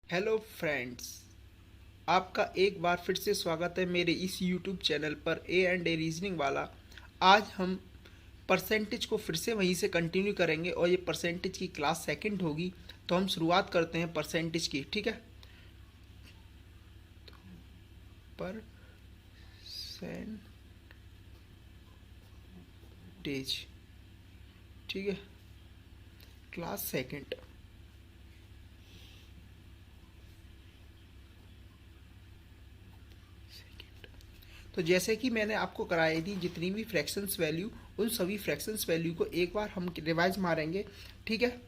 Hello friends, आपका एक बार फिर से स्वागत है मेरे इस यूट्यूब चैनल पर ए एंड ए रीजनिंग वाला। आज हम परसेंटेज को फिर से वहीं से कंटिन्यू करेंगे और ये परसेंटेज की क्लास सेकंड होगी। तो हम शुरुआत करते हैं परसेंटेज की, ठीक है। परसेंटेज, ठीक है, क्लास सेकंड। तो जैसे कि मैंने आपको कराई थी जितनी भी फ्रैक्शंस वैल्यू, उन सभी फ्रैक्शंस वैल्यू को एक बार हम रिवाइज मारेंगे, ठीक है।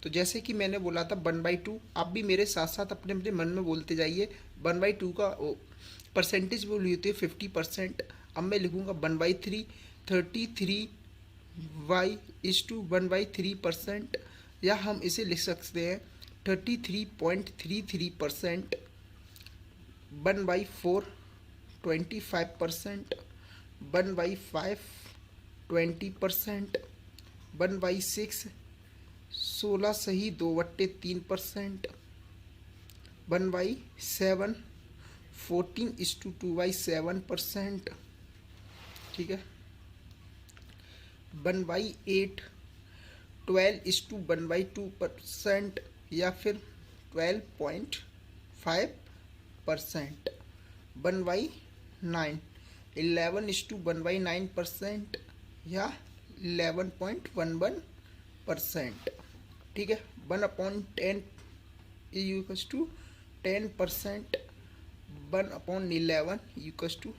तो जैसे कि मैंने बोला था 1/2, आप भी मेरे साथ साथ अपने अपने मन में बोलते जाइए। 1/2 का परसेंटेज वैल्यू होती है 50%। अब मैं लिखूँगा 1/3, 33y/1/3%, या हम इसे लिख सकते हैं 33.33%। 1/4 25%। 1/5 20%। 1/6 16 सही 2/3%। 1/7 14:2/7%, ठीक है। 1/8 12:1/2%, या फिर 12.5%। 1/9 11:1/9%, या 11.11%, ठीक है। 1/10 इक्वल्स टू 10%। 1/11 इक्वल्स टू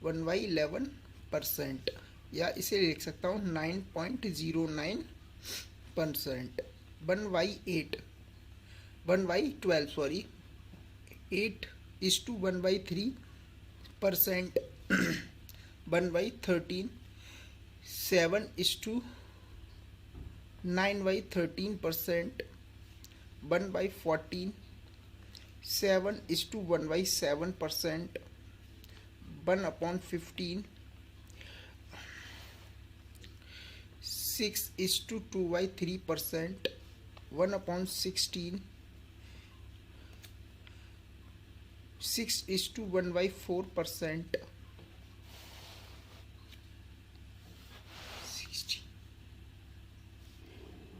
1/11%, या इसे लिख सकता हूँ 9.09%। 1/8 1/12 सॉरी 8:1/3%। 1/13 7:9/13%। 1/14 7:1/7%। 1/15 6:2/3%। 1/16 6:1/4%।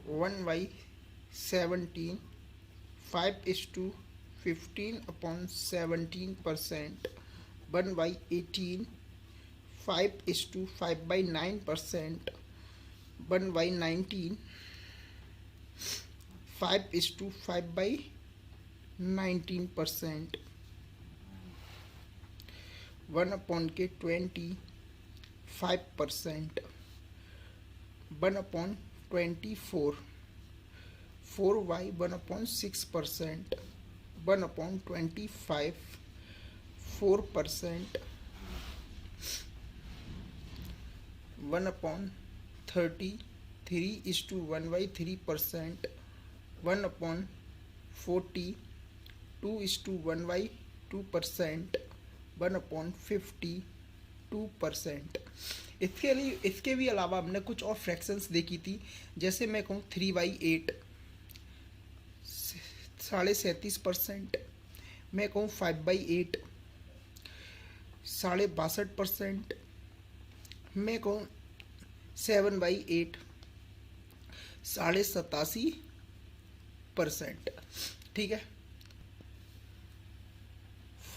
1/17 5:15/17%। 1/18 5:5/9%। 1/19 5:5/19%। 1/20 5%। 1/24 4/1/6%। 1/25 4%। 1/30 3:1/3%। 1/40 2:1/2%। 1/50 2%। इसके भी अलावा हमने कुछ और फ्रैक्शंस देखी थी। जैसे मैं कहूँ 3/8 37%। मैं कहूँ 5/8 62%। मैं कहूँ 7/8 87%, ठीक है।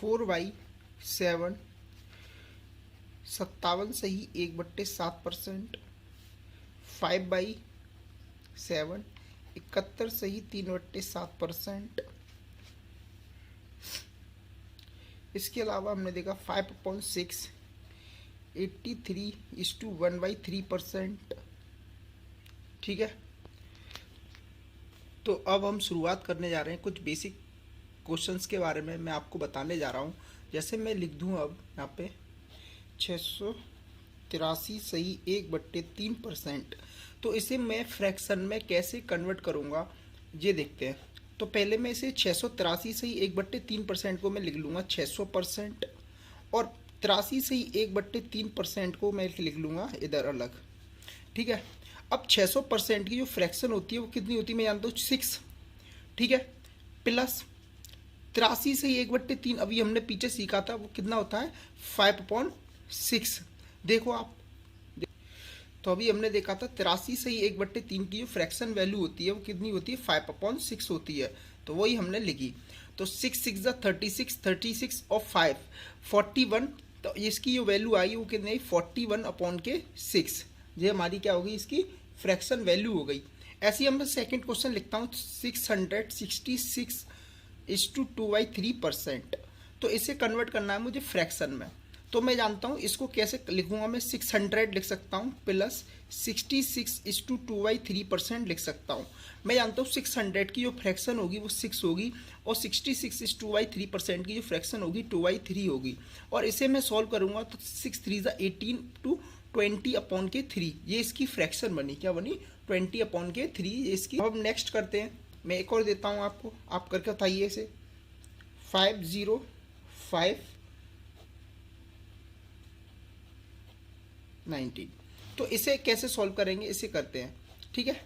4/7 57 सही 1/7%। 5/7 71 सही 3/7%। इसके अलावा हमने देखा 5/6 83:1/3%, ठीक है। तो अब हम शुरुआत करने जा रहे हैं कुछ बेसिक क्वेश्चंस के बारे में। मैं आपको बताने जा रहा हूँ। जैसे मैं लिख दूँ अब यहाँ पे 683 सही 1/3%। तो इसे मैं फ्रैक्शन में कैसे कन्वर्ट करूँगा ये देखते हैं। तो पहले मैं इसे 683 सही 1/3% को मैं लिख लूँगा 600%, और 83 सही 1/3% को मैं लिख लूँगा इधर अलग, ठीक है। अब 600% की जो फ्रैक्शन होती है वो कितनी होती है मैं जानता हूँ 6, ठीक है, प्लस 83 से 1/3 अभी हमने पीछे सीखा था, वो कितना होता है 5/6। देखो आप, तो अभी हमने देखा था 83 से 1/3 की जो फ्रैक्शन वैल्यू होती है वो कितनी होती है 5/6 होती है। तो वही हमने लिखी। तो 6 6 36, 36 और 5 41। तो इसकी जो वैल्यू आई वो कितनी 41/6। ये हमारी क्या होगी, इसकी फ्रैक्शन वैल्यू हो गई। ऐसे ही हम सेकंड क्वेश्चन लिखता हूँ 666/2/3%। तो इसे कन्वर्ट करना है मुझे फ्रैक्शन में। तो मैं जानता हूँ इसको कैसे लिखूंगा, मैं 600 लिख सकता हूँ प्लस 66/2/3% लिख सकता हूँ। मैं जानता हूँ 600 की जो फ्रैक्शन होगी वो 6 होगी और 66/2/3% की जो फ्रैक्शन होगी 2/3 होगी। और इसे मैं सॉल्व करूंगा तो 6 3 18 टू 20/3। ये इसकी फ्रैक्शन बनी, क्या बनी 20/3 ये इसकी। अब नेक्स्ट करते हैं, मैं एक और देता हूँ आपको, आप करके बताइए इसे। 50519। तो इसे कैसे सॉल्व करेंगे, इसे करते हैं, ठीक है।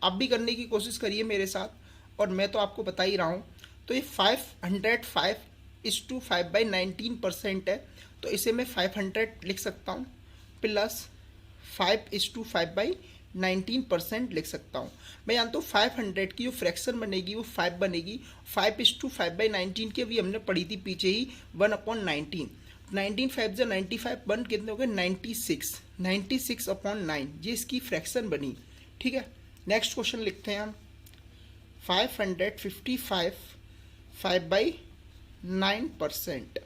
आप भी करने की कोशिश करिए मेरे साथ, और मैं तो आपको बता ही रहा हूँ। तो ये 505/5/19% है। तो इसे मैं 500 लिख सकता हूँ प्लस 5/5/19% लिख सकता हूँ। मैं जानता हूँ 500 की जो फ्रैक्शन बनेगी वो 5 बनेगी। 5/5/19 की अभी हमने पढ़ी थी पीछे ही 1/19। 19 5 जो 95, 1 कितने हो गए 96, 96/9 ये इसकी फ्रैक्शन बनी, ठीक है। नेक्स्ट क्वेश्चन लिखते हैं हम 555 5/9%।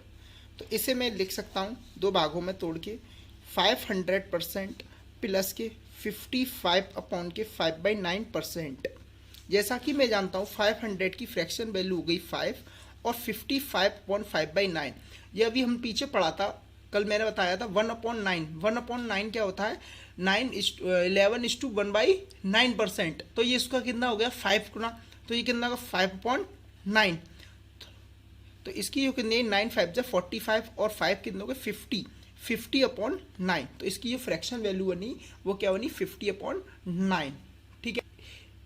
तो इसे मैं लिख सकता हूँ दो भागों में तोड़ के 500% प्लस के 55/5/9%। जैसा कि मैं जानता हूँ 500 की फ्रैक्शन वैल्यू हो गई 5 और 55/5/9। ये अभी हम पीछे पढ़ा था, कल मैंने बताया था 1/9। 1/9 क्या होता है 11:1/9%। तो ये इसका कितना हो गया 5 गुना, तो ये कितना होगा 5/9। तो इसकी जो कितनी 9 5 जा 45 और 5 कितने हो गए 50/9। तो इसकी जो फ्रैक्शन वैल्यू बनी वो क्या बनी 50/9, ठीक है।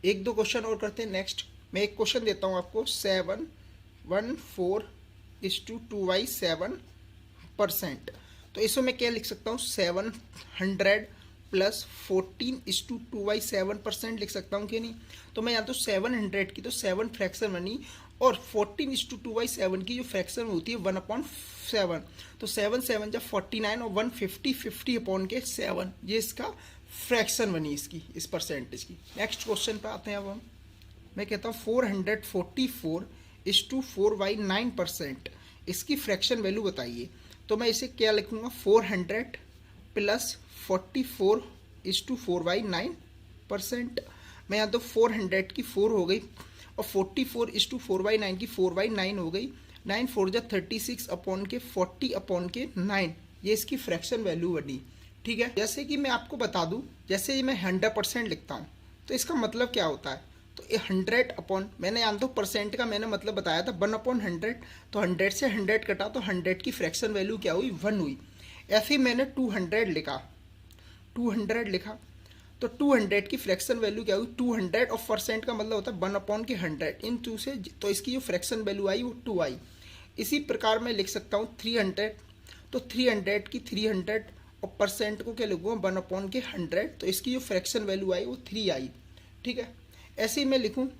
एक दो क्वेश्चन और करते हैं। नेक्स्ट मैं एक क्वेश्चन देता हूँ आपको 714/2/7%। तो इसमें मैं क्या लिख सकता हूँ 700 प्लस 14/2/7% लिख सकता हूँ कि नहीं। तो मैं जानता हूँ 700 की तो 7 फ्रैक्शन बनी और 14/2/7 की जो फ्रैक्शन होती है 1/7। तो 7 7 जा 49 और 150 50/7 ये इसका फ्रैक्शन बनी इसकी, इस परसेंटेज की। नेक्स्ट क्वेश्चन पे आते हैं अब हम। मैं कहता हूँ 444/4/9%। इसकी फ्रैक्शन वैल्यू बताइए। तो मैं इसे क्या लिखूंगा 400 प्लस 44/4/9%। मैं यहाँ तो 400 की 4 हो गई और 44/4/9 की 4/9 हो गई। 9 4 जा 36/40/9 ये इसकी फ्रैक्शन वैल्यू बनी, ठीक है। जैसे कि मैं आपको बता दूं, जैसे मैं 100% लिखता हूं तो इसका मतलब क्या होता है। तो ये 100 मैंने यहाँ तो परसेंट का मैंने मतलब बताया था 1/100। तो 100 से 100 कटा तो 100 की फ्रैक्शन वैल्यू क्या हुई 1 हुई। ऐसे ही मैंने 200 लिखा, 200 लिखा तो 200 की फ्रैक्शन वैल्यू क्या हुई 200 और परसेंट का मतलब होता है 1/100 इन 2 से, तो इसकी जो फ्रैक्शन वैल्यू आई वो 2 आई। इसी प्रकार मैं लिख सकता हूँ 300। तो 300 की 300 और परसेंट को क्या लिखूँगा 1/100। तो इसकी जो फ्रैक्शन वैल्यू आई वो 3 आई, ठीक है। ऐसे ही मैं लिखूँ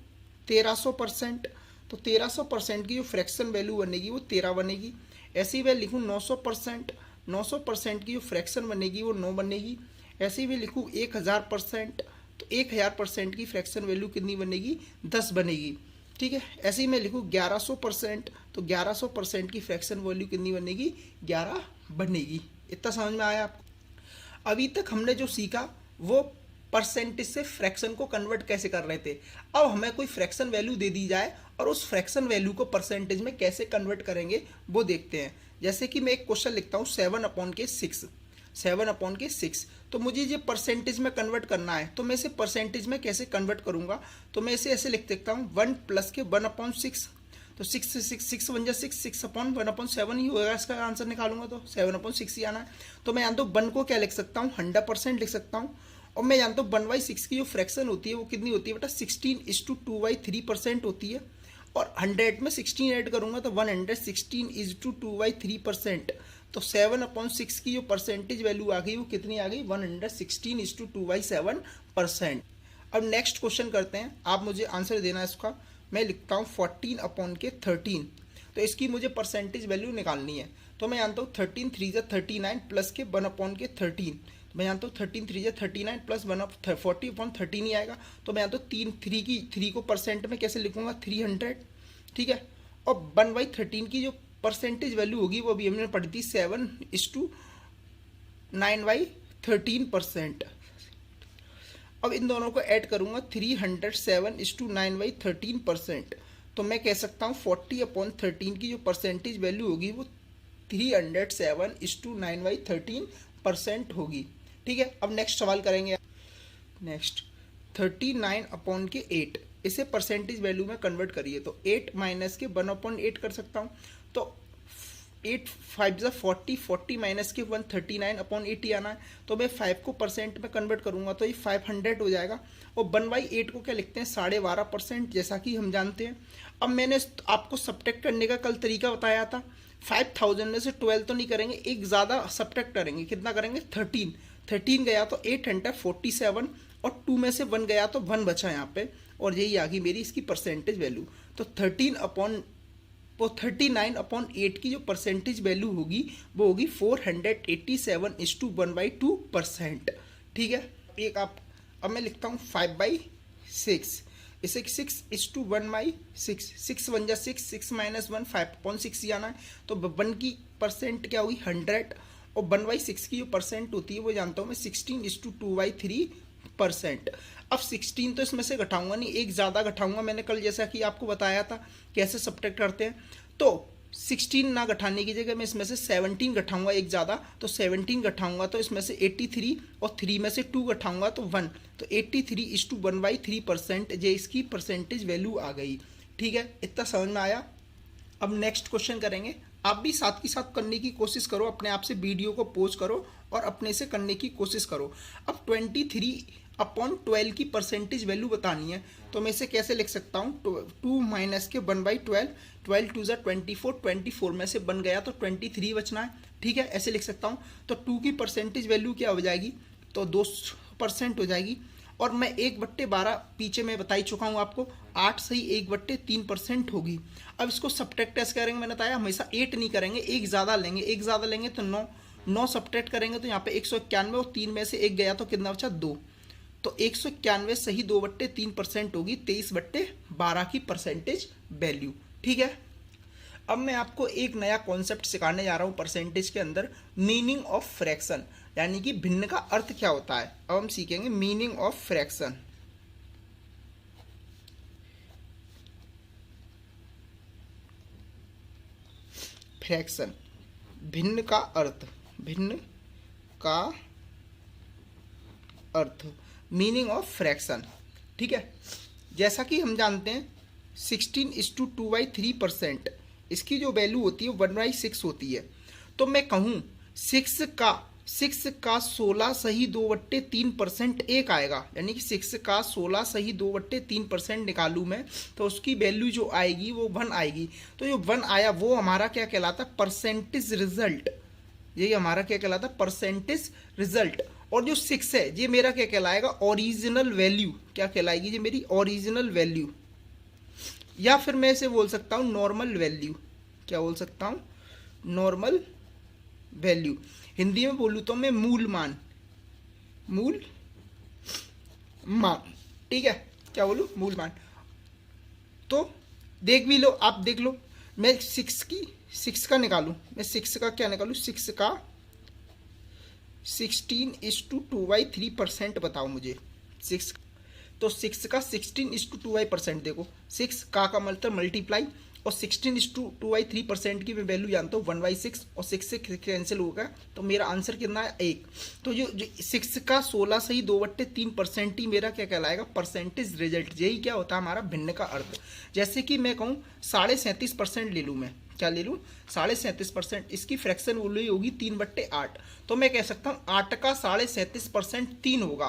1300%। तो 1300% की जो फ्रैक्शन वैल्यू बनेगी वो 13 बनेगी। ऐसे ही मैं लिखूँ 900%। 900% की जो फ्रैक्शन बनेगी वो 9 बनेगी। ऐसे ही मैं लिखूँ 1000%। तो 1000% की फ्रैक्शन वैल्यू कितनी बनेगी 10 बनेगी, ठीक है। ऐसे ही मैं लिखूँ 1100%। तो 1100% की फ्रैक्शन वैल्यू कितनी बनेगी 11 बनेगी। इतना समझ में आया आपको। अभी तक हमने जो सीखा वो परसेंटेज से फ्रैक्शन को कन्वर्ट कैसे कर रहे थे। अब हमें कोई फ्रैक्शन वैल्यू दे दी जाए और उस फ्रैक्शन वैल्यू को परसेंटेज में कैसे कन्वर्ट करेंगे वो देखते हैं। जैसे कि मैं एक क्वेश्चन लिखता हूँ 7/6। 7/6। तो मुझे ये परसेंटेज में कन्वर्ट करना है, तो मैं इसे परसेंटेज में कैसे कन्वर्ट करूंगा। तो मैं इसे ऐसे लिख सकता हूँ 1 प्लस के 1/6। तो 6 से 6 बन जा 6/1/7 ही होगा। इसका आंसर निकालूंगा तो 7/6 ही आना है। तो मैं यहाँ तो 1 को क्या लिख सकता हूँ 100% लिख सकता हूँ और मैं जानता हूँ 1/6 की जो फ्रैक्शन होती है वो कितनी होती है बेटा 16:2/3% होती है। और 100 में 16 ऐड करूंगा तो 116:2/3%। तो 7/6 की जो परसेंटेज वैल्यू आ गई वो कितनी आ गई 116:2/7%। अब नेक्स्ट क्वेश्चन करते हैं, आप मुझे आंसर देना है इसका। मैं लिखता हूँ 14/13। तो इसकी मुझे परसेंटेज वैल्यू निकालनी है। तो मैं जानता हूँ 13 3 39 प्लस के 1/13। मैं जानता हूँ 13 3 39 प्लस 40/13 ही आएगा। तो मैं जानता हूँ 3 को परसेंट में कैसे लिखूंगा 300, ठीक है। और 1/13 की जो परसेंटेज वैल्यू होगी वो अभी हमने पढ़ी थी 7:9/13%। अब इन दोनों को ऐड करूंगा 307:9/13%। तो मैं कह सकता हूँ 40/13 की जो परसेंटेज वैल्यू होगी वो 307:9/13% होगी, ठीक है। अब नेक्स्ट सवाल करेंगे। नेक्स्ट 39/8, इसे परसेंटेज वैल्यू में कन्वर्ट करिए तो 8 माइनस के 1/8 कर सकता हूँ। तो 8 5 40, 40 माइनस के 139/8 ही आना है। तो मैं 5 को परसेंट में कन्वर्ट करूंगा तो ये 500 हो जाएगा। और 1/8 को क्या लिखते हैं 12.5%, जैसा कि हम जानते हैं। अब मैंने आपको सब्ट्रैक्ट करने का कल तरीका बताया था। 5000 में से 12 तो नहीं करेंगे, एक ज़्यादा सब्ट्रैक्ट करेंगे। कितना करेंगे 13 गया तो 847 और 2 में से 1 गया तो 1 बचा यहाँ पे। और यही आ गई मेरी इसकी परसेंटेज वैल्यू। तो 39/8 की जो परसेंटेज वैल्यू होगी वो होगी 487:1/2%, ठीक है। एक आप अब मैं लिखता हूँ 5/6, इसे 6:1/6, 6 1 जा 6, 6 माइनस 1 5/6 ही आना है। तो 1 की परसेंट क्या हुई 100। और 1/6 की जो परसेंट होती है वो जानता हूँ मैं 16:2/3%। अब 16 तो इसमें से घटाऊंगा नहीं, एक ज़्यादा घटाऊंगा। मैंने कल जैसा कि आपको बताया था कैसे सब्ट्रैक्ट करते हैं। तो 16 ना घटाने की जगह मैं इसमें से 17 घटाऊंगा, एक ज़्यादा। तो 17 घटाऊंगा तो इसमें से 83 और 3 में से 2 घटाऊंगा तो 1। तो 83:1/3% ये इसकी परसेंटेज वैल्यू आ गई, ठीक है। इतना समझ में आया। अब नेक्स्ट क्वेश्चन करेंगे। आप भी साथ ही साथ करने की कोशिश करो, अपने आप से वीडियो को पॉज करो और अपने से करने की कोशिश करो। अब 23/12 की परसेंटेज वैल्यू बतानी है। तो मैं इसे कैसे लिख सकता हूँ 2 माइनस के 1/12, 12 2 24, 24 में से 1 गया तो 23 बचना है, ठीक है। ऐसे लिख सकता हूँ। तो 2 की परसेंटेज वैल्यू क्या हो जाएगी तो 2% हो जाएगी। और मैं 1/12 पीछे मैं बता ही चुका हूँ आपको, 8 सही 1/3% होगी। अब इसको सब्ट्रैक्ट कैसे करेंगे मैंने बताया, हमेशा 8 नहीं करेंगे, एक ज़्यादा लेंगे तो 9 सब्ट्रैक्ट करेंगे तो यहाँ पे 191 और 3 में से 1 गया तो कितना बचा 2। तो 191 सही 2/3% होगी 23/12 की परसेंटेज वैल्यू, ठीक है। अब मैं आपको एक नया कॉन्सेप्ट सिखाने जा रहा हूँ परसेंटेज के अंदर, मीनिंग ऑफ फ्रैक्शन, यानी कि भिन्न का अर्थ क्या होता है। अब हम सीखेंगे मीनिंग ऑफ फ्रैक्शन। फ्रैक्शन, भिन्न का अर्थ, भिन्न का अर्थ, मीनिंग ऑफ फ्रैक्शन, ठीक है। जैसा कि हम जानते हैं 16:2/3%, इसकी जो वैल्यू होती है 1/6 होती है। तो मैं कहूँ 6 का 16 सही 2/3% एक आएगा, यानी कि 6 का 16 सही 2/3% निकालूँ मैं तो उसकी वैल्यू जो आएगी वो 1 आएगी। तो जो 1 आया वो हमारा क्या कहलाता है परसेंटेज रिजल्ट। यही हमारा क्या कहलाता है परसेंटेज रिजल्ट। और जो 6 है ये मेरा क्या कहलाएगा ओरिजिनल वैल्यू, क्या कहलाएगी ये मेरी ओरिजिनल वैल्यू, या फिर मैं इसे बोल सकता हूँ नॉर्मल वैल्यू। क्या बोल सकता हूँ नॉर्मल वैल्यू। हिंदी में बोलूँ तो मैं मूल मान, ठीक है। क्या बोलूँ मूल मान। तो देख भी लो, आप देख लो। मैं 6 का निकालूँ, मैं 6 का क्या निकालूँ 6 का 16:2/3% बताओ मुझे। 6 तो 6 का 16:2/% देखो, 6 का मतलब मल्टीप्लाई और 16:2/3% की मैं वैल्यू जानता हूँ 1/6 और 6 से कैंसिल होगा तो मेरा आंसर कितना है 1। तो जो 6 का 16 सही 2/3% ही मेरा क्या कहलाएगा परसेंटेज रिजल्ट। यही क्या होता है हमारा भिन्न का अर्थ। जैसे कि मैं कहूँ 37.5% ले लूँ, मैं क्या ले लूँ 37.5%, इसकी फ्रैक्शन वैल्यू होगी 3/8। तो मैं कह सकता हूँ 8 का 37.5% 3 होगा।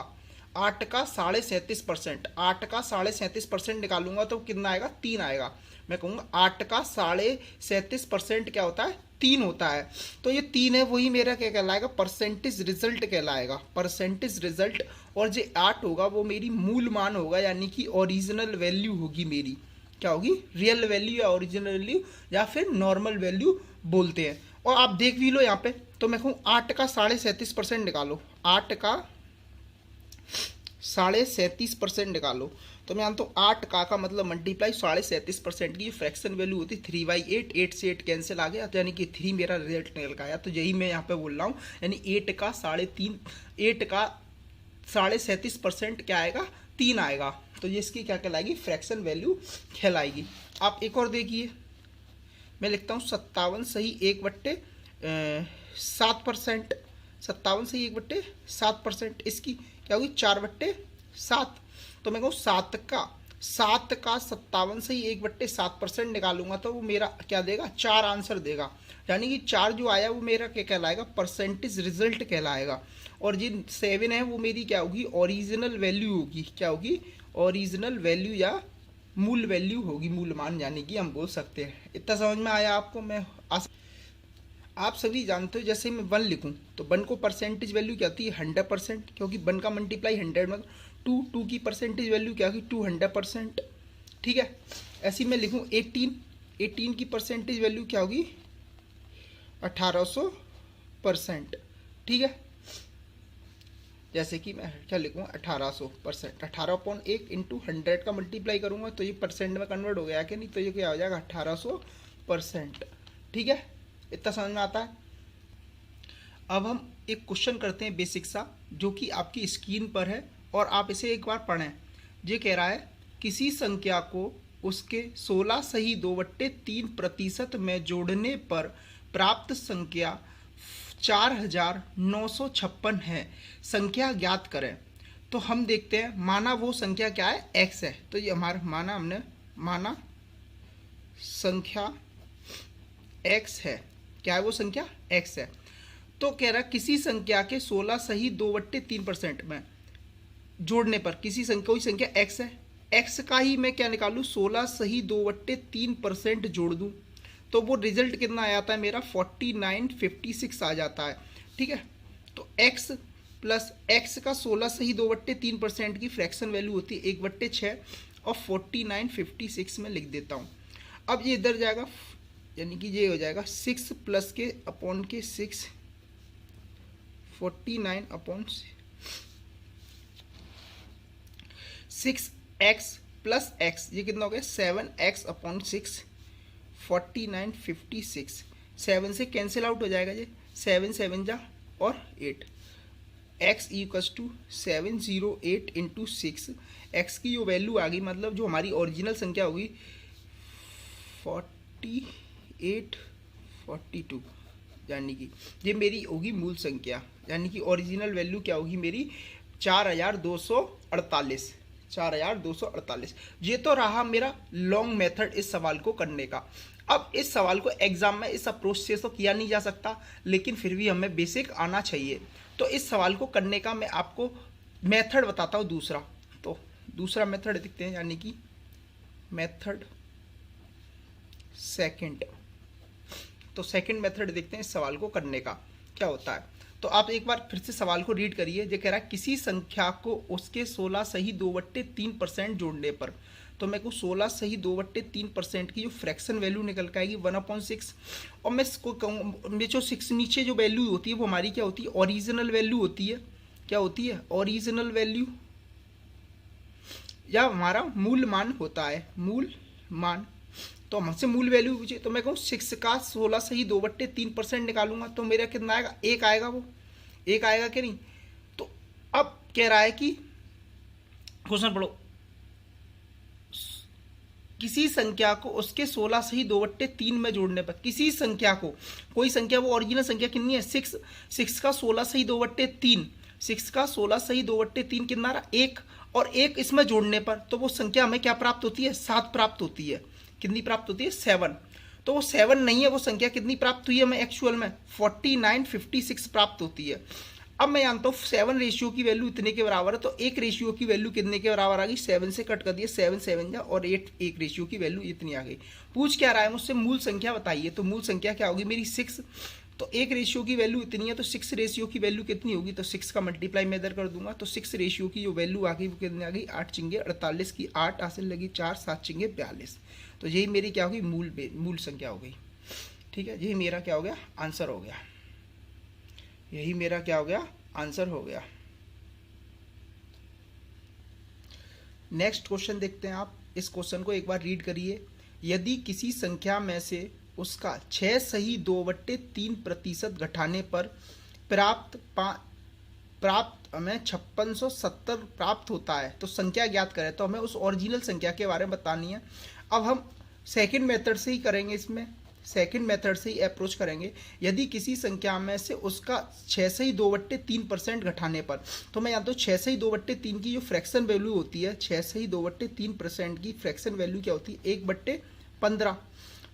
8 का 37.5%, 8 का 37.5% निकालूंगा तो कितना आएगा, 3 आएगा। मैं कहूँगा 8 का 37.5% क्या होता है, 3 होता है। तो ये 3 है, वही मेरा क्या कहलाएगा, परसेंटेज रिजल्ट कहलाएगा, परसेंटेज रिजल्ट। और जो 8 होगा वो मेरी मूल मान होगा, यानी कि ओरिजिनल वैल्यू होगी मेरी। क्या होगी, रियल वैल्यू या ओरिजिनल वैल्यू या फिर नॉर्मल वैल्यू बोलते हैं। और आप देख भी लो यहाँ पे, तो मैं कहूँ 8 का 37.5% निकालो, 8 का 37.5% निकालो, तो मैं जानता हूँ 8 का मतलब मल्टीप्लाई 37.5% की फ्रैक्शन वैल्यू होती है 3/8, 8 से 8 कैंसिल आ गया, तो यानी कि 3 मेरा रिजल्ट निकल का आया। तो यही मैं यहाँ पे बोल रहा हूँ, यानी 8 का 37.5% क्या आएगा, 3 आएगा। तो ये इसकी क्या कहलाएगी, फ्रैक्शन वैल्यू कहलाएगी। आप एक और देखिए, मैं लिखता हूँ 57 सही 1/7%, 57 सही 1/7%, इसकी क्या होगी 4/7। तो मैं कहूँ 7 का 57 सही 1/7% निकालूंगा तो वो मेरा क्या देगा, 4 आंसर देगा। यानी कि 4 जो आया वो मेरा क्या कहलाएगा, परसेंटेज रिजल्ट कहलाएगा। और जी 7 है वो मेरी क्या होगी, ओरिजिनल वैल्यू होगी। क्या होगी, ओरिजिनल वैल्यू या मूल वैल्यू होगी, मूल मान यानी कि हम बोल सकते हैं। इतना समझ में आया आपको। मैं आप सभी जानते हो, जैसे मैं 1 लिखूं तो 1 को परसेंटेज वैल्यू क्या होती है, 100%, क्योंकि 1 का मल्टीप्लाई 100 में 2 की परसेंटेज वैल्यू क्या होगी, 200%। ठीक है, ऐसी मैं लिखूं 18 की परसेंटेज वैल्यू क्या होगी, 1800%। ठीक है, जैसे कि मैं क्या लिखूँ 1800%, 18/1 इंटू 100 का मल्टीप्लाई करूँगा तो ये परसेंट में कन्वर्ट हो गया कि नहीं, तो ये क्या हो जाएगा 1800%। ठीक है, इतना समझ में आता है। अब हम एक क्वेश्चन करते हैं बेसिक सा, जो कि आपकी स्क्रीन पर है और आप इसे एक बार पढ़ें। ये कह रहा है, किसी संख्या को उसके 16 सही 2/3% में जोड़ने पर प्राप्त संख्या 4956 है, संख्या ज्ञात करें। तो हम देखते हैं, माना वो संख्या क्या है, x है। तो ये हमारा माना संख्या x है। क्या है वो संख्या, x है। तो कह रहा है किसी संख्या के 16 सही 2/3% में जोड़ने पर, किसी संख्या, कोई संख्या x है, x का ही मैं क्या निकालूं, 16 सही 2/3% जोड़ दूं तो वो रिजल्ट कितना आ जाता है मेरा, 4956 आ जाता है। ठीक है, तो x प्लस x का 16 सही 2/3% की फ्रैक्शन वैल्यू होती है 1/6 और 4956 में लिख देता हूँ। अब ये इधर जाएगा, यानी कि ये हो जाएगा 6 प्लस के अपॉन के 6, 6x प्लस x, ये कितना हो गया 7x/6, 4956। 7 से कैंसिल आउट हो जाएगा, ये 7 7 जा और 8, x equals to 708 into 6। x की जो वैल्यू आ गई, मतलब जो हमारी ओरिजिनल संख्या होगी 4842, यानी कि ये मेरी होगी मूल संख्या, यानी कि ओरिजिनल वैल्यू क्या होगी मेरी 4248, 4248। ये तो रहा मेरा लॉन्ग मेथड इस सवाल को करने का। अब इस सवाल को एग्जाम में इस अप्रोच से तो किया नहीं जा सकता, लेकिन फिर भी हमें बेसिक आना चाहिए। तो इस सवाल को करने का मैं आपको मेथड बताता हूँ दूसरा। तो दूसरा मेथड देखते हैं, यानी कि मेथड सेकंड। तो सेकंड मेथड देखते हैं इस सवाल को करने का क्या होता है। तो आप एक बार फिर से सवाल को रीड करिए। जो कह रहा है किसी संख्या को उसके 16 सही 2/3% जोड़ने पर, तो मैं को 16 सही 2/3% की जो फ्रैक्शन वैल्यू निकल के आएगी 1/6। और मैं इसको कहूँ, जो 6 नीचे जो वैल्यू होती है वो हमारी क्या होती है, ओरिजिनल वैल्यू होती है। क्या होती है, ओरिजिनल वैल्यू या हमारा मूल मान होता है, मूल मान। तो हमसे मूल वैल्यू पूछे, तो मैं कहूँ 6 का 16 सही 2/3% निकालूंगा तो मेरा कितना आएगा, 1 आएगा। वो 1 आएगा कि नहीं। तो अब कह रहा है कि क्वेश्चन पढ़ो, किसी संख्या को उसके 16 सही 2/3 में जोड़ने पर, किसी संख्या को, कोई संख्या, वो ओरिजिनल संख्या कितनी है 6 का 16 सही 2/3, 6 का 16 सही 2/3 कितना रहा 1, और 1 इसमें जोड़ने पर तो वो संख्या हमें क्या प्राप्त होती है, 7 प्राप्त होती है। कितनी प्राप्त होती है, 7। तो वो 7 नहीं है, वो संख्या कितनी प्राप्त हुई है हमें एक्चुअल में 4956 प्राप्त होती है। अब मैं जानता हूँ 7 रेशियो की वैल्यू इतने के बराबर है, तो 1 रेशियो की वैल्यू कितने के बराबर आ गई, 7 से कट कर दिया, 7 7 जा, और 8 1 रेशियो की वैल्यू इतनी आ गई। पूछ क्या रहा है मुझसे, मूल संख्या बताइए। तो मूल संख्या क्या होगी मेरी 6, तो 1 रेशियो की वैल्यू इतनी है, तो 6 रेशियो की वैल्यू कितनी होगी, तो 6 का मल्टीप्लाई मैं इधर कर दूंगा, तो 6 रेशियो की जो वैल्यू आ गई वो कितनी आ गई, 8 चिंगे 48 की 8 हासिल लगी 4 7 चिंगे 42। तो यही मेरी क्या होगी, मूल संख्या हो गई। ठीक है, यही मेरा क्या हो गया, आंसर हो गया। यही मेरा क्या हो गया, आंसर हो गया। नेक्स्ट क्वेश्चन देखते हैं आप। इस क्वेश्चन को एक बार रीड करिए। यदि किसी संख्या में से उसका 6 सही 2/3% घटाने पर प्राप्त हमें 5670 प्राप्त होता है, तो संख्या ज्ञात करें। तो हमें उस ओरिजिनल संख्या के बारे में बतानी है। अब हम सेकंड मेथड से ही करेंगे, इसमें सेकंड मेथड से ही अप्रोच करेंगे। यदि किसी संख्या में से उसका 6 से ही 2/3% घटाने पर, तो मैं जानता हूँ 6 से ही 2/3 की जो फ्रैक्शन वैल्यू होती है, 6 से ही 2/3% की फ्रैक्शन वैल्यू क्या होती है, 1/15।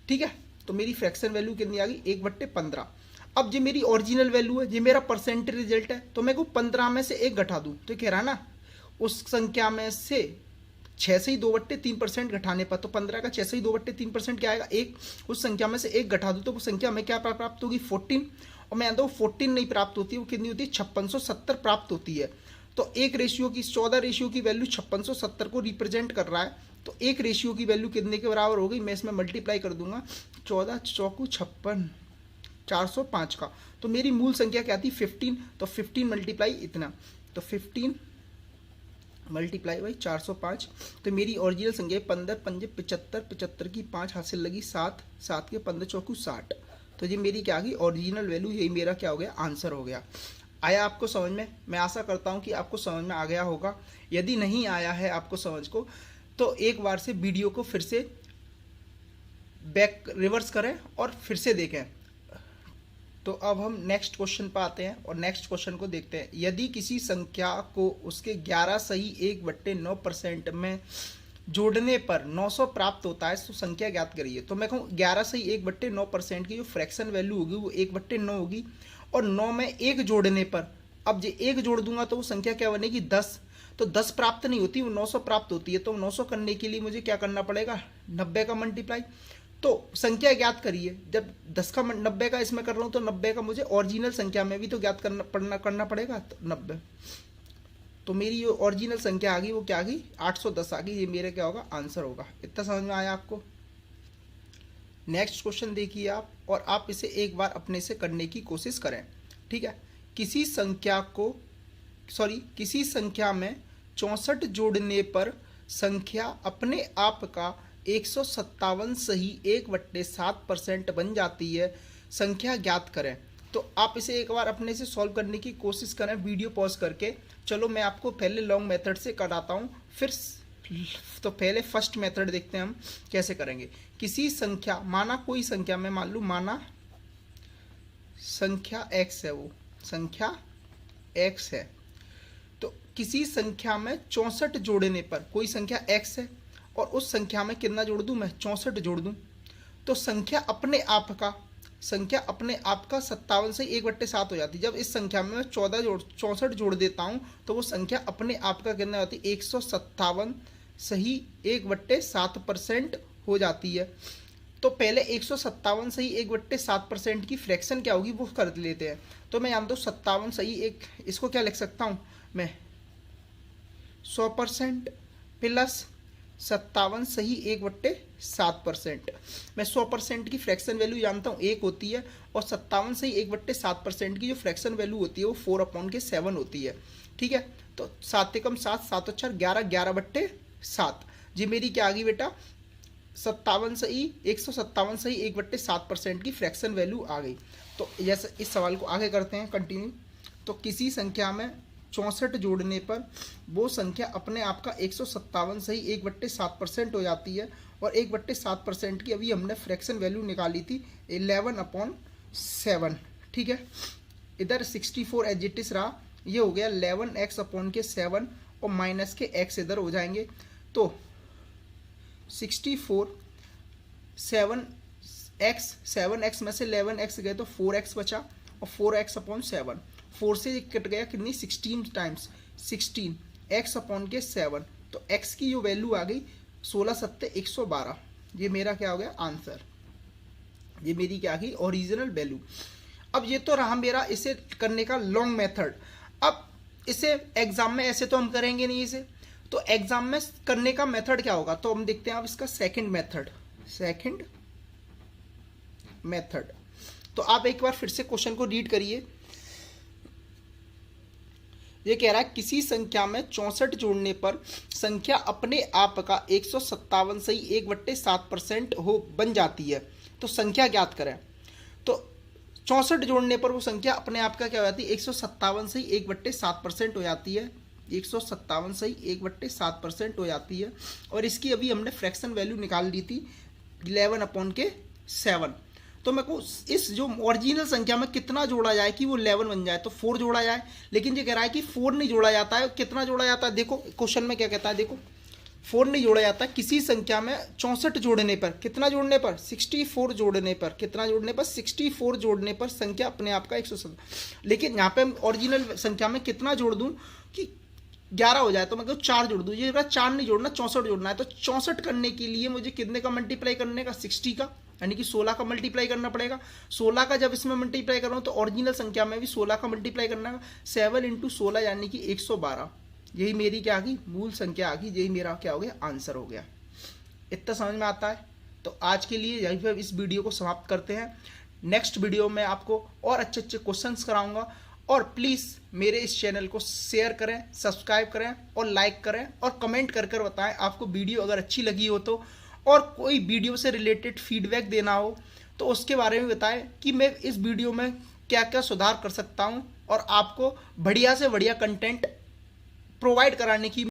ठीक है, तो मेरी फ्रैक्शन वैल्यू कितनी आ गई, 1/15। अब जो मेरी ओरिजिनल वैल्यू है, जो मेरा परसेंटेज रिजल्ट है, तो मैं को 15 में से 1 घटा दूँ, तो कह रहा ना उस संख्या में से 6 से ही 2/3% घटाने पर, तो 15 का 6 से ही 2/3% क्या आएगा, 1। उस संख्या में से 1 घटा दूँ तो वो संख्या हमें क्या प्राप्त होगी, 14। और मैं जानता हूँ 14 नहीं प्राप्त होती है, वो कितनी होती है, 5670 प्राप्त होती है। तो 1 रेशियो की 14 रेशियो की वैल्यू 5670 को रिप्रेजेंट कर रहा है। तो 1 रेशियो की वैल्यू कितने के बराबर हो गई, मैं इसमें मल्टीप्लाई कर दूंगा, 14 चौकू 56 405 का। तो मेरी मूल संख्या क्या थी, 15। तो 15 मल्टीप्लाई इतना, तो 15 मल्टीप्लाई बाई 405। तो मेरी ओरिजिनल संख्या 15 पंजे 75, 75 की 5 हासिल लगी 7, 7 के 15 चौकू 60। तो ये मेरी क्या आ गई, ओरिजिनल वैल्यू। यही मेरा क्या हो गया, आंसर हो गया। आया आपको समझ में? मैं आशा करता हूँ कि आपको समझ में आ गया होगा। यदि नहीं आया है आपको समझ को, तो एक बार से वीडियो को फिर से बैक रिवर्स करें और फिर से देखें। तो अब हम नेक्स्ट क्वेश्चन पर आते हैं और नेक्स्ट क्वेश्चन को देखते हैं। यदि किसी संख्या को उसके 11 सही 1/9% में जोड़ने पर 900 प्राप्त होता है, तो संख्या ज्ञात करिए। तो मैं कहूँ 11 सही 1/9% की जो फ्रैक्शन वैल्यू होगी वो 1/9 होगी, और 9 में 1 जोड़ने पर, अब जो 1 जोड़ दूंगा तो वो संख्या क्या बनेगी, 10। तो 10 प्राप्त नहीं होती, वो 900 प्राप्त होती है। तो 900 करने के लिए मुझे क्या करना पड़ेगा, 90 का मल्टीप्लाई। तो संख्या ज्ञात करिए। जब 10 का 90 का इसमें कर रहा हूँ, तो 90 का मुझे ओरिजिनल संख्या में भी तो ज्ञात करना पड़ेगा, तो 90। तो मेरी जो ओरिजिनल संख्या आ गई वो क्या आ गई, 810 आ गई। ये मेरा क्या होगा, आंसर होगा। इतना समझ में आया आपको? नेक्स्ट क्वेश्चन देखिए आप, और आप इसे एक बार अपने से करने की कोशिश करें। ठीक है, किसी संख्या में 64 जोड़ने पर संख्या अपने आप का 157 सही 1/7% बन जाती है, संख्या ज्ञात करें। तो आप इसे एक बार अपने से सॉल्व करने की कोशिश करें वीडियो पॉज करके। चलो मैं आपको पहले लॉन्ग मेथड से कराता हूँ, फिर तो पहले फर्स्ट मेथड देखते हैं हम कैसे करेंगे। किसी संख्या, माना कोई संख्या में मान लूँ, माना संख्या x है, वो संख्या x है। तो किसी संख्या में 64 जोड़ने पर, कोई संख्या x है और उस संख्या में कितना जोड़ दूं मैं, 64 जोड़ दूं, तो संख्या अपने आप का 57 से 1/7 हो जाती है। जब इस संख्या में मैं 64 जोड़ देता हूं तो वो संख्या अपने आप का कितना होती है, 157 सही 1/7% हो जाती है। तो पहले 157 सही 1/7% की फ्रैक्शन क्या होगी वो कर लेते हैं। तो मैं जानता हूँ 57 सही एक, इसको क्या लिख सकता हूँ मैं, 100% प्लस 57 सही 1/7%। मैं 100% की फ्रैक्शन वैल्यू जानता हूँ 1 होती है, और 57 सही 1/7% की जो फ्रैक्शन वैल्यू होती है वो 4/7 होती है। ठीक है, तो 7 एकम 7, 7 और 4 11, 11/7। जी मेरी क्या आ गई बेटा, 157 सही 1/7% की फ्रैक्शन वैल्यू आ गई। तो जैसे इस सवाल को आगे करते हैं कंटिन्यू। तो किसी संख्या में 64 जोड़ने पर वो संख्या अपने आप का 157 सही 1/7% हो जाती है, और 1/7% की अभी हमने फ्रैक्शन वैल्यू निकाली थी 11/7। ठीक है, इधर 64 एज इट इज रहा, ये हो गया 11x/7, और माइनस के x इधर हो जाएंगे। तो 64 7x में से 11x गए तो 4x बचा, और 4x/7, 4 से कट गया कितनी 16 टाइम्स 16 x अपॉन के 7, तो x की जो वैल्यू आ गई 16 सत्ते 112। ये मेरा क्या हो गया आंसर, ये मेरी क्या की ओरिजिनल वैल्यू। अब ये तो रहा मेरा इसे करने का लॉन्ग मेथड। अब इसे एग्जाम में ऐसे तो हम करेंगे नहीं इसे, तो एग्जाम में करने का मेथड क्या होगा, तो हम देखते हैं अब इसका सेकंड मेथड। तो आप एक बार फिर से क्वेश्चन को रीड करिए। ये कह रहा है किसी संख्या में 64 जोड़ने पर संख्या अपने आप का 157 सही 1/7% हो बन जाती है, तो संख्या ज्ञात करें। तो 64 जोड़ने पर वो संख्या अपने आप का क्या हो जाती है 157 सही 1/7% हो जाती है, 157 सही 1/7% हो जाती है। और इसकी अभी हमने फ्रैक्शन वैल्यू निकाल ली थी 11 अपॉन के 7। तो मेरे को इस जो ओरिजिनल संख्या में कितना जोड़ा जाए कि वो 11 बन जाए, तो 4 जोड़ा जाए। लेकिन ये कह रहा है कि 4 नहीं जोड़ा जाता है, कितना जोड़ा जाता है, देखो क्वेश्चन में क्या कहता है, देखो 4 नहीं जोड़ा जाता। किसी संख्या में 64 जोड़ने पर, कितना जोड़ने पर 64 जोड़ने पर, कितना जोड़ने पर 64 जोड़ने पर संख्या अपने आप का 107। लेकिन यहाँ पे ओरिजिनल संख्या में कितना जोड़ दूं कि 11 हो जाए, तो मैं 4 जोड़ दूं। ये 4 नहीं जोड़ना 64 जोड़ना है, तो 64 करने के लिए मुझे कितने का मल्टीप्लाई करने का 60 का, यानी कि 16 का मल्टीप्लाई करना पड़ेगा। 16 का जब इसमें मल्टीप्लाई कर रहा हूँ तो ओरिजिनल संख्या में भी 16 का मल्टीप्लाई करना है। 7 × 16 यानी कि 112। यही मेरी क्या आ गई मूल संख्या आ गई, यही मेरा क्या हो गया आंसर हो गया। इतना समझ में आता है। तो आज के लिए यहीं पर इस वीडियो को समाप्त करते हैं। नेक्स्ट वीडियो में आपको और अच्छे अच्छे क्वेश्चंस कराऊंगा। और प्लीज़ मेरे इस चैनल को शेयर करें, सब्सक्राइब करें और लाइक करें और कमेंट कर कर बताएं आपको वीडियो अगर अच्छी लगी हो तो। और कोई वीडियो से रिलेटेड फीडबैक देना हो तो उसके बारे में बताएं कि मैं इस वीडियो में क्या क्या सुधार कर सकता हूं और आपको बढ़िया से बढ़िया कंटेंट प्रोवाइड कराने की